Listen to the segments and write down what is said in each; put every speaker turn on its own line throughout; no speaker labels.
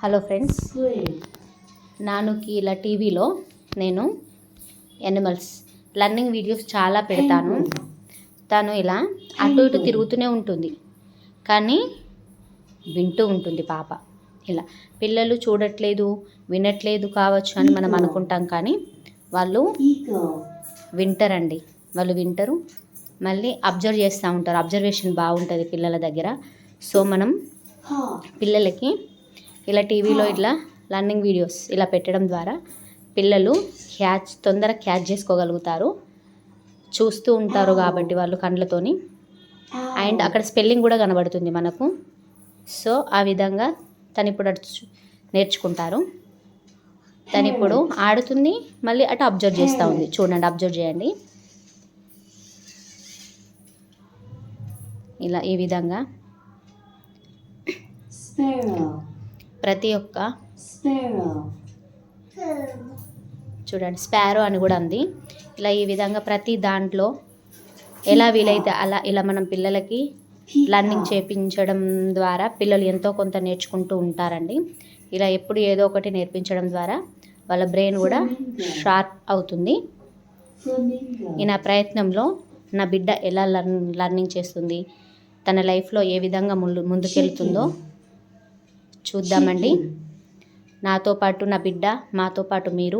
Hello friends, నానుకి ఇలా టీవీలో నేను యానిమల్స్ లర్నింగ్ వీడియోస్ చాలా పెడతాను. తను ఇలా అటు ఇటు తిరుగుతూనే ఉంటుంది, కానీ వింటూ ఉంటుంది పాప. ఇలా పిల్లలు చూడట్లేదు, వినట్లేదు కావచ్చు అని మనం అనుకుంటాం, కానీ వాళ్ళు వింటారండి. వాళ్ళు వింటారు, మళ్ళీ అబ్జర్వ్ చేస్తూ ఉంటారు. అబ్జర్వేషన్ బాగుంటుంది పిల్లల దగ్గర. సో మనం పిల్లలకి ఇలా టీవీలో ఇట్లా లర్నింగ్ వీడియోస్ ఇలా పెట్టడం ద్వారా పిల్లలు తొందరగా క్యాచ్ చేసుకోగలుగుతారు. చూస్తూ ఉంటారు కాబట్టి వాళ్ళు కండ్లతోని, అండ్ అక్కడ స్పెల్లింగ్ కూడా కనబడుతుంది మనకు. సో ఆ విధంగా తను ఇప్పుడు నేర్చుకుంటారు. తను ఇప్పుడు ఆడుతుంది, మళ్ళీ అటు అబ్జర్వ్ చేస్తూ ఉంది. చూడండి, అబ్జర్వ్ చేయండి. ఇలా ఈ విధంగా ప్రతి ఒక్క చూడండి, స్పారో అని కూడా ఉంది. ఇలా ఈ విధంగా ప్రతి దాంట్లో ఎలా వీలైతే అలా ఇలా మనం పిల్లలకి లర్నింగ్ చేయించడం ద్వారా పిల్లలు ఎంతో కొంత నేర్చుకుంటూ ఉంటారండి. ఇలా ఎప్పుడు ఏదో ఒకటి నేర్పించడం ద్వారా వాళ్ళ బ్రెయిన్ కూడా షార్ప్ అవుతుంది. ఈ నా ప్రయత్నంలో నా బిడ్డ ఎలా లర్నింగ్ చేస్తుంది, తన లైఫ్లో ఏ విధంగా ముందుకెళ్తుందో చూద్దామండి. నాతో పాటు నా బిడ్డ, మాతో పాటు మీరు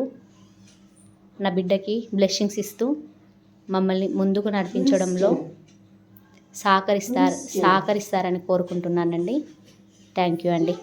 నా బిడ్డకి బ్లెస్సింగ్స్ ఇస్తూ మమ్మల్ని ముందుకు నడిపించడంలో సహకరిస్తారని కోరుకుంటున్నానండి. థ్యాంక్ యూ అండి.